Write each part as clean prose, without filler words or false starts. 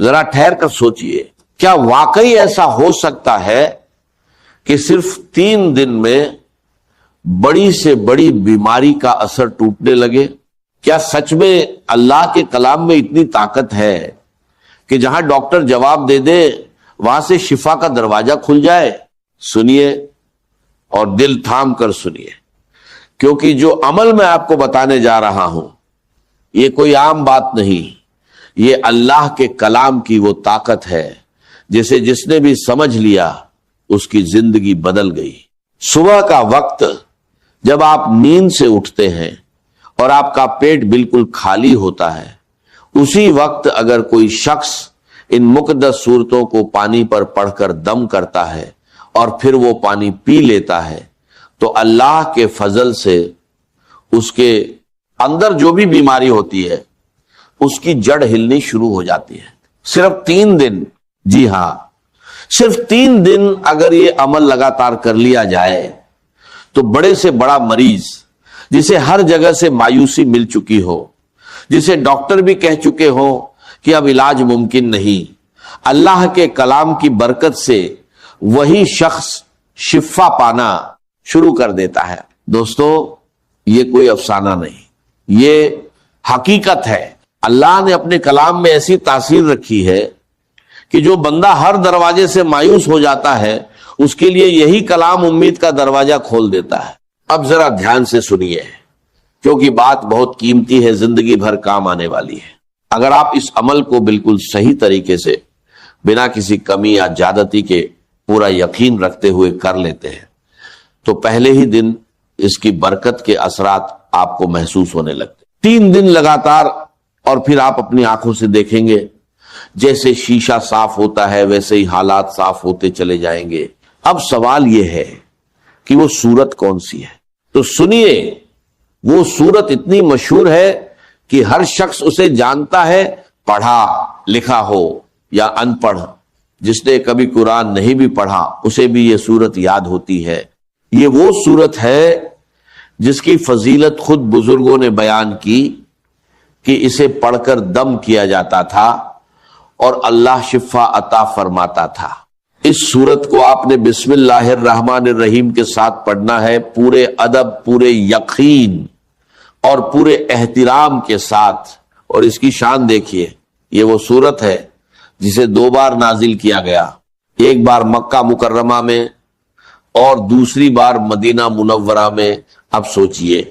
ذرا ٹھہر کر سوچئے، کیا واقعی ایسا ہو سکتا ہے کہ صرف 3 دن میں بڑی سے بڑی بیماری کا اثر ٹوٹنے لگے؟ کیا سچ میں اللہ کے کلام میں اتنی طاقت ہے کہ جہاں ڈاکٹر جواب دے دے وہاں سے شفا کا دروازہ کھل جائے؟ سنیے اور دل تھام کر سنیے، کیونکہ جو عمل میں آپ کو بتانے جا رہا ہوں یہ کوئی عام بات نہیں، یہ اللہ کے کلام کی وہ طاقت ہے جسے جس نے بھی سمجھ لیا اس کی زندگی بدل گئی۔ صبح کا وقت جب آپ نیند سے اٹھتے ہیں اور آپ کا پیٹ بالکل خالی ہوتا ہے، اسی وقت اگر کوئی شخص ان مقدس سورتوں کو پانی پر پڑھ کر دم کرتا ہے اور پھر وہ پانی پی لیتا ہے تو اللہ کے فضل سے اس کے اندر جو بھی بیماری ہوتی ہے اس کی جڑ ہلنی شروع ہو جاتی ہے۔ صرف 3 دن، جی ہاں صرف 3 دن اگر یہ عمل لگاتار کر لیا جائے تو بڑے سے بڑا مریض جسے ہر جگہ سے مایوسی مل چکی ہو، جسے ڈاکٹر بھی کہہ چکے ہو کہ اب علاج ممکن نہیں، اللہ کے کلام کی برکت سے وہی شخص شفا پانا شروع کر دیتا ہے۔ دوستو یہ کوئی افسانہ نہیں، یہ حقیقت ہے۔ اللہ نے اپنے کلام میں ایسی تاثیر رکھی ہے کہ جو بندہ ہر دروازے سے مایوس ہو جاتا ہے اس کے لیے یہی کلام امید کا دروازہ کھول دیتا ہے۔ اب ذرا دھیان سے سنیے کیونکہ بات بہت قیمتی ہے، زندگی بھر کام آنے والی ہے۔ اگر آپ اس عمل کو بالکل صحیح طریقے سے بنا کسی کمی یا زیادتی کے پورا یقین رکھتے ہوئے کر لیتے ہیں تو پہلے ہی دن اس کی برکت کے اثرات آپ کو محسوس ہونے لگتے۔ 3 دن لگاتار اور پھر آپ اپنی آنکھوں سے دیکھیں گے جیسے شیشہ صاف ہوتا ہے ویسے ہی حالات صاف ہوتے چلے جائیں گے۔ اب سوال یہ ہے کہ وہ صورت کون سی ہے؟ تو سنیے، وہ صورت اتنی مشہور ہے کہ ہر شخص اسے جانتا ہے، پڑھا لکھا ہو یا ان پڑھ، جس نے کبھی قرآن نہیں بھی پڑھا اسے بھی یہ صورت یاد ہوتی ہے۔ یہ وہ صورت ہے جس کی فضیلت خود بزرگوں نے بیان کی کہ اسے پڑھ کر دم کیا جاتا تھا اور اللہ شفا عطا فرماتا تھا۔ اس صورت کو آپ نے بسم اللہ الرحمن الرحیم کے ساتھ پڑھنا ہے، پورے ادب، پورے یقین اور پورے احترام کے ساتھ۔ اور اس کی شان دیکھیے، یہ وہ صورت ہے جسے 2 بار نازل کیا گیا، ایک بار مکہ مکرمہ میں اور دوسری بار مدینہ منورہ میں۔ اب سوچئے،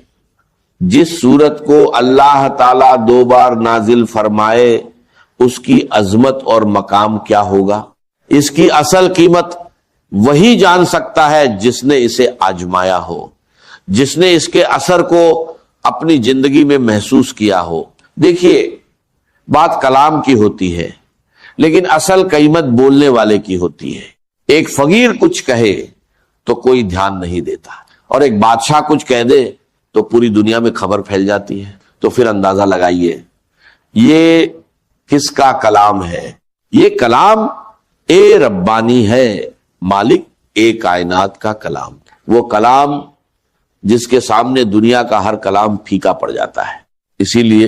جس صورت کو اللہ تعالیٰ 2 بار نازل فرمائے اس کی عظمت اور مقام کیا ہوگا؟ اس کی اصل قیمت وہی جان سکتا ہے جس نے اسے آزمایا ہو، جس نے اس کے اثر کو اپنی زندگی میں محسوس کیا ہو۔ دیکھیے، بات کلام کی ہوتی ہے لیکن اصل قیمت بولنے والے کی ہوتی ہے۔ ایک فقیر کچھ کہے تو کوئی دھیان نہیں دیتا، اور ایک بادشاہ کچھ کہہ دے تو پوری دنیا میں خبر پھیل جاتی ہے۔ تو پھر اندازہ لگائیے یہ کس کا کلام ہے؟ یہ کلام اے ربانی ہے، مالک اے کائنات کا کلام، وہ کلام جس کے سامنے دنیا کا ہر کلام پھیکا پڑ جاتا ہے۔ اسی لیے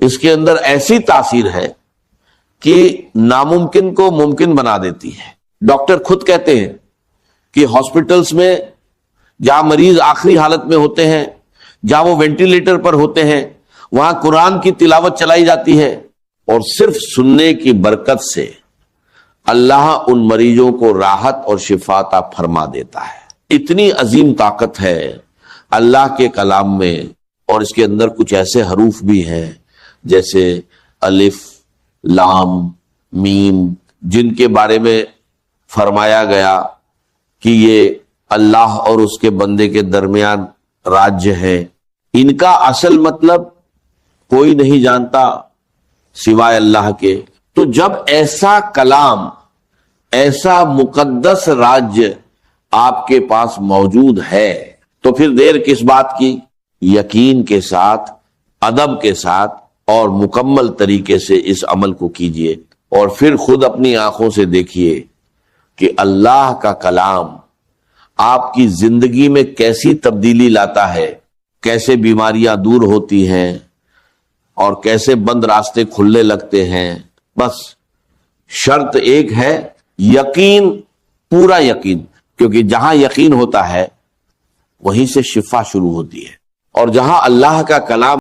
اس کے اندر ایسی تاثیر ہے کہ ناممکن کو ممکن بنا دیتی ہے۔ ڈاکٹر خود کہتے ہیں کہ ہاسپٹلز میں جہاں مریض آخری حالت میں ہوتے ہیں، جہاں وہ وینٹیلیٹر پر ہوتے ہیں، وہاں قرآن کی تلاوت چلائی جاتی ہے اور صرف سننے کی برکت سے اللہ ان مریضوں کو راحت اور شفا عطا فرما دیتا ہے۔ اتنی عظیم طاقت ہے اللہ کے کلام میں، اور اس کے اندر کچھ ایسے حروف بھی ہیں جیسے الف، لام، میم، جن کے بارے میں فرمایا گیا کہ یہ اللہ اور اس کے بندے کے درمیان راجیہ ہے۔ ان کا اصل مطلب کوئی نہیں جانتا سوائے اللہ کے۔ تو جب ایسا کلام، ایسا مقدس راجیہ آپ کے پاس موجود ہے تو پھر دیر کس بات کی؟ یقین کے ساتھ، ادب کے ساتھ اور مکمل طریقے سے اس عمل کو کیجئے، اور پھر خود اپنی آنکھوں سے دیکھیے کہ اللہ کا کلام آپ کی زندگی میں کیسی تبدیلی لاتا ہے، کیسے بیماریاں دور ہوتی ہیں اور کیسے بند راستے کھلنے لگتے ہیں، بس شرط ایک ہے، یقین، پورا یقین، کیونکہ جہاں یقین ہوتا ہے وہیں سے شفا شروع ہوتی ہے، اور جہاں اللہ کا کلام